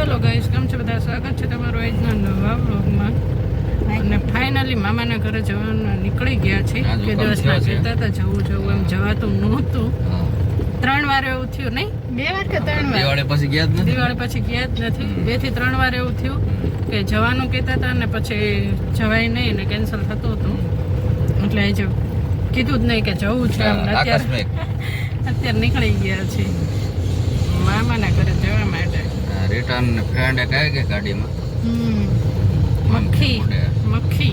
Hello guys, કેમ છો બધા? સ્વાગત છે તમારું આજના નવા વ્લોગમાં. અને ફાઇનલી મામાના ઘરે જવાના નીકળી ગયા છે. કે દિવસના કહેતા હતા જવું એમ જવાતું નહોતું. 3 વાર એવું થયું, નહીં 2 વાર કે 3 વાર? દિવાળી પછી ગયા જ નથી. દિવાળી પછી ગયા જ નથી. 2 થી 3 વાર એવું થયું કે જવાનું કહેતા હતા ને પછી જવાય નહીં ને કેન્સલ થતું હતું. એટલે આજે કીધું જ નહીં કે જવું છે. અત્યારે નીકળી ગયા છે મામાના ઘરે જવા માટે. રિટર્ન ફ્રેન્ડ કહે કે ગાડીમાં મક્ખી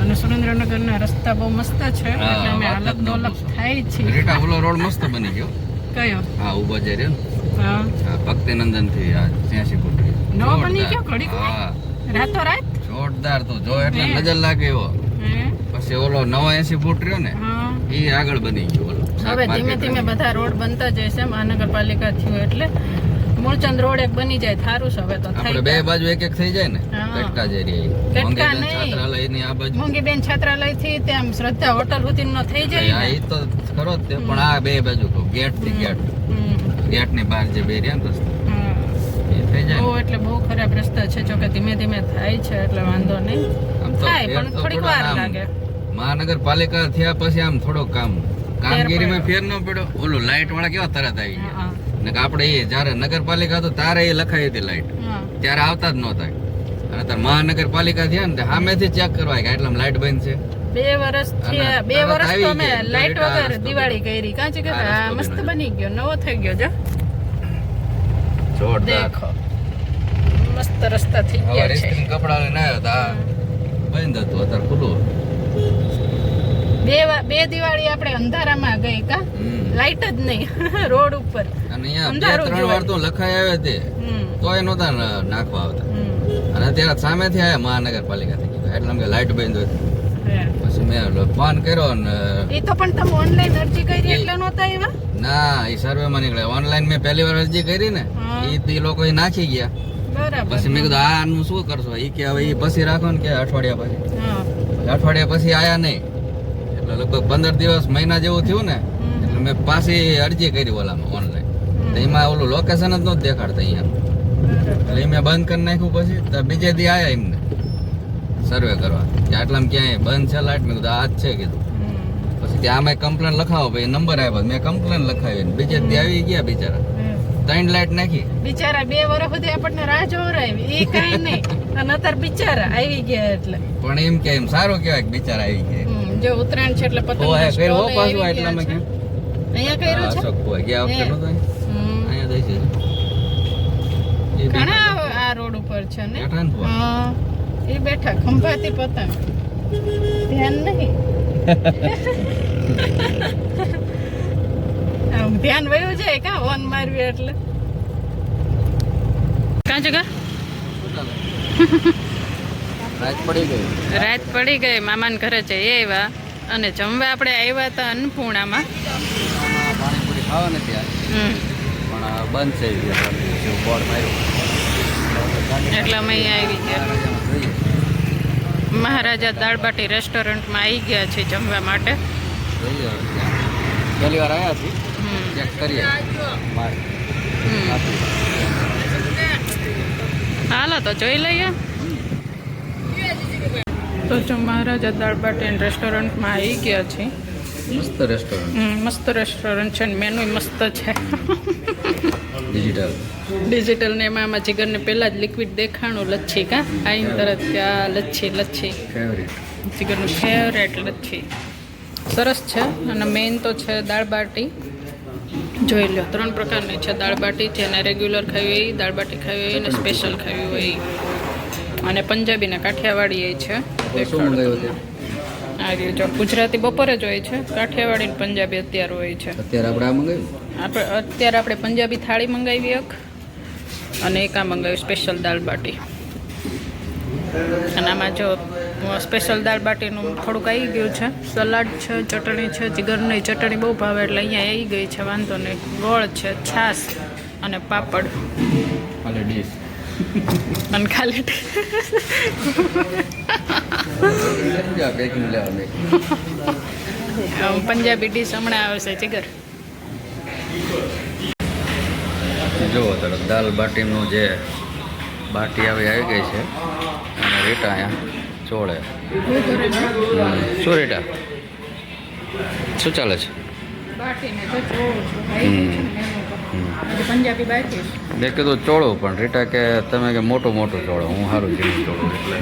અને સુરેન્દ્રનગરના રસ્તા બહુ મસ્ત છે. એટલે અમે અલગ નોલગ થાય છે. રીટા ઓલો રોડ મસ્ત બની ગયો. કયો? હા, ઉભો જે રહ્યો ને. હા, ભક્તિનંદન થી 86 ફૂટ નવો બની ગયો. ઘડી રાતો રાત જોરદાર. તો જો એટલે નજર લાગે એવો. પછી ઓલો 89 ફૂટ રહ્યો ને, એ આગળ બની ગયો. હવે ધીમે ધીમે બધા રોડ બનતા જશે. મહાનગરપાલિકા થયું એટલે મૂળચંદ રોડ એક બની જાય. થારું છે હવે તો. આપણે બે બાજુ એક એક થઈ જાય ને. કટકા જે રહી છાત્રાલય ની આ બાજુ મોંઘીબેન છાત્રાલય થી ત્યાં શ્રદ્ધા હોટલ સુધી નો થઈ જાય. એ તો ખરો જ તે, પણ આ બે બાજુ ગેટ થી ગેટ ની બહાર જે બે રહ્યા ને રસ્તા એ થઈ જાય. એટલે બહુ ખરાબ રસ્તા છે. જો કે ધીમે ધીમે થાય છે એટલે વાંધો નહીં. થાય પણ થોડીક વાર લાગે. મહાનગરપાલિકા થયા પછી આમ થોડો કામગીરીમાં ફેર ન પડ્યો. ઓલું લાઈટ વાળા કેવા તરત આવી ગયા ને. આપણે એ જયારે નગરપાલિકા હતો તારે એ લખાઈ હતી લાઈટ, ત્યારે આવતા જ નહોતા. અને અત્યારે મહાનગરપાલિકા થયા ને સામેથી ચેક કરવા કે એટલામાં લાઈટ બંધ છે. 2 વર્ષ થયા. 2 વર્ષ તો અમે લાઈટ વગર દિવાળી કરી. કાંચી કે મસ્ત બની ગયો, નવો થઈ ગયો. જો જોરદાર, દેખો મસ્ત રસ્તા થઈ ગયા છે. કપડા લઈને આવ્યો હતા, બંધ હતું, અત્યારે ખુલ્લું. બે દિવાળી આપણે અંધારામાં ગઈ. કા લાઈટ જ નહીં રોડ ઉપર. અને અહીંયા 2-3 વાર તો લખાઈ આવે તે તોય નહોતા નાખવા આવતા. અને અત્યારે સામેથી આવ્યા મહાનગરપાલિકાથી, એટલે કે લાઈટ બંધ હતી. પછી મેં ફોન કર્યો ને એ તો પણ તમે ઓનલાઈન અરજી કરી એટલે નહોતા આવ્યા? ના, એ સર્વે માં નીકળે. ઓનલાઈન મેં પહેલી વાર અરજી કરી ને, એ લોકો નાખી ગયા. બરાબર. પછી મેં કીધું આનું શું કરશો? એ કે હવે એ પછી રાખો ને, કે અઠવાડિયા પછી. અઠવાડિયા પછી આયા નહીં. એટલે લગભગ 15 દિવસ મહિના જેવું થયું ને, એટલે મેં પાછી અરજી કરી ઓલામાં ઓનલાઈન. એમાં ઓલું લોકેશન જ નહોતું દેખાડતા અહીંયા. એટલે મેં બંધ કરી નાખ્યું. પછી બીજે દી આયા એમને સર્વે કરવા કે આટલામાં ક્યાંય બંધ છે લાઈટ. મેં કીધું આ જ છે કીધું. પછી ત્યાં આમાં કમ્પ્લેન લખાવો, ભાઈ નંબર આવ્યો. મેં કમ્પ્લેન લખાવી. બીજે દી આવી ગયા બિચારા. 3 લાઈટ નાખી. બિચારા 2 વર્ષ સુધી આપણને રાહ જોવરાવી. એ કઈ નહીં. અને અત્યારે બિચારા આવી ગયા. એટલે પણ એમ કે એમ સારું કહેવાય કે બિચારા આવી ગયા. જો ઉત્તરાયણ છે એટલે પતંગ કર્યો પાછું. એટલામાં કે અહીંયા કર્યું છે. ગયા વખતે નતો અહીંયા દઈ છે. ઘણા આ રોડ ઉપર છે ને. હા, એ બેઠા ખંભાતી પતંગ. ધ્યાન નહીં. આમ ધ્યાન વયું જાય કા ઓન મારવી એટલે. કાં જગા રાત પડી ગઈ. મામાના ઘરે જઈએ આવ્યા અને જમવા આપણે આવ્યા હતા અન્નપૂર્ણામાં. પાણીપુરી ખાવા નથી પણ બંધ થઈ ગયું બોર્ડ માર્યું એટલે અમે અહીંયા આવી ગયા. મહારાજા દાળબાટી રેસ્ટોરન્ટમાં આવી ગયા છે જમવા માટે. પહેલી વાર આવ્યા છીએ, ચેક કરીએ. હાલો તો જોઈ લઈએ. તો જો મહારાજા દાળબાટી રેસ્ટોરન્ટમાં આવી ગયા છે. મસ્ત રેસ્ટોરન્ટ. મસ્ત રેસ્ટોરન્ટ છે. મેનુ મસ્ત છે. ડિજિટલ ને એમાં જીગરને પહેલા જ લિક્વિડ દેખાણું લચ્છી. કા આઈ તરત ત્યાં લચ્છી જીગરનું ફેવરેટ લચ્છી. સરસ છે. અને મેઇન તો છે દાળબાટી. જોઈ લો 3 પ્રકારની છે દાળબાટી. જેને રેગ્યુલર ખાવી હોય, દાળબાટી ખાવી હોય અને સ્પેશિયલ ખાવી હોય. અને પંજાબી ને કાઠિયાવાડી એ છે. જો ગુજરાતી બપોરે જ હોય છે. કાઠિયાવાડી ને પંજાબી અત્યારે હોય છે. અત્યારે આપણે પંજાબી થાળી મંગાવી એક અને એક આ મંગાવ્યું સ્પેશિયલ દાળબાટી. અને આમાં જો સ્પેશિયલ દાળબાટીનું થોડુંક આવી ગયું છે. સલાડ છે, ચટણી છે. જીગરની ચટણી બહુ ભાવે એટલે અહીંયા આવી ગઈ છે. વાંધો નહીં. ગોળ છે, છાશ અને પાપડ અને ખાલી પંજાબી ડીશ હમણાં આવશે જીગર. જુઓ તરફ દાલ બાટીનું જે બાટી આવી ગઈ છે અને રીટા અહીંયા ચોળે. શું રીટા શું ચાલે છે? પંજાબી બાકી મેં કીધું ચોળું પણ રીટા કે તમે કે મોટું મોટું ચોળો, હું સારું ઝીણું ચોળું, એટલે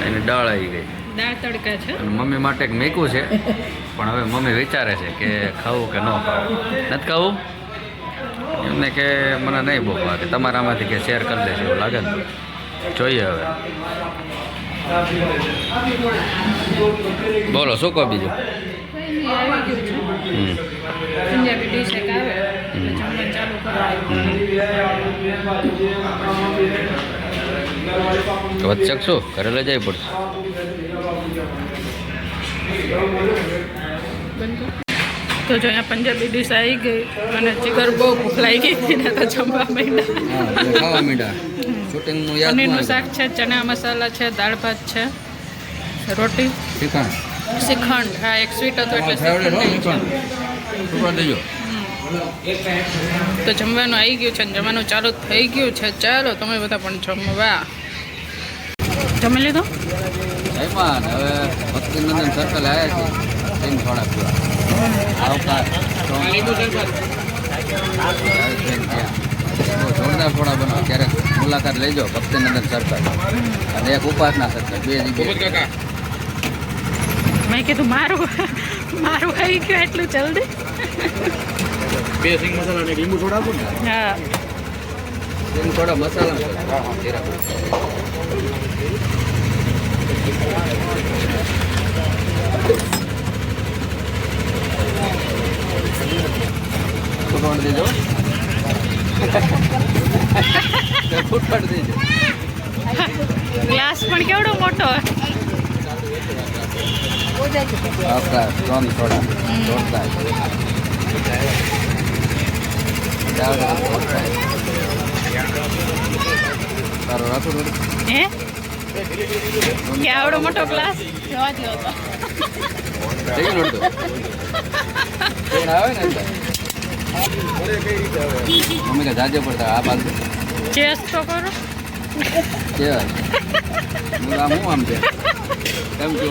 એની દાળ આવી ગઈ. દાળ તડકા છે. અને મમ્મી માટે એક મેકું છે પણ હવે મમ્મી વિચારે છે કે ખાવું કે ન ખાવું. નથી ખાવું એમને કે મને નહીં બહુ ભાવે, તમારામાંથી કે શેર કરી દેશે એવું લાગે ને. જોઈએ હવે. બોલો શું કહો બીજું? પંજાબી ડીશ એક આવે જમવાનું ચાલુ કરવાનું. વચ્ચે શું ઘરે લઈ જવી પડશે. તો જો અહીંયા પંજાબી ડીશ આવી ગઈ અને જીગર બહુ ભૂખ લાગી ગઈ ને તો જમવા માંડ્યા. ખાવા માંડ્યા. શૂટિંગનું યાદ પનીરનું શાક છે, ચણા મસાલા છે, દાળ ભાત છે, રોટી, શ્રીખંડ. હા એક સ્વીટ હતું એટલે શ્રીખંડ દેજો. તો જમવાનું આવી ગયું છે ને જમવાનું ચાલુ થઈ ગયું છે. ચાલો તમે બધા પણ જમવા. જમી લીધું? મહેમાન હવે ભક્તિનંદન સર્કલ આવ્યા છે થોડા પીવા. જોરદાર થોડા બનાવો, ક્યારેક મુલાકાત લેજો ભક્તિનંદન સર્કલ અને એક ઉપાસના સર્કલ, બે જગ્યાએ. મેં કીધું મારું આવી ગયું એટલું જલ્દી. બે સિંગ મસાલા ને લીંબુ થોડા આપો ને. હા સિંગ થોડા મસાલા ફૂટવાડ દેજો. ફૂટવાડ દેજો. ગ્લાસ પણ કેવડો મોટો. આપણા ત્રણ થોડા જોરદાર. તારો રાખો હે કેવડો મોટો ગ્લાસ જોવા જેવો હતો. આવે ને મમ્મી કે જાજે પડતા આ બાજુ ચેસ તો કરો. કે આમ હું આમ છે કેમ કે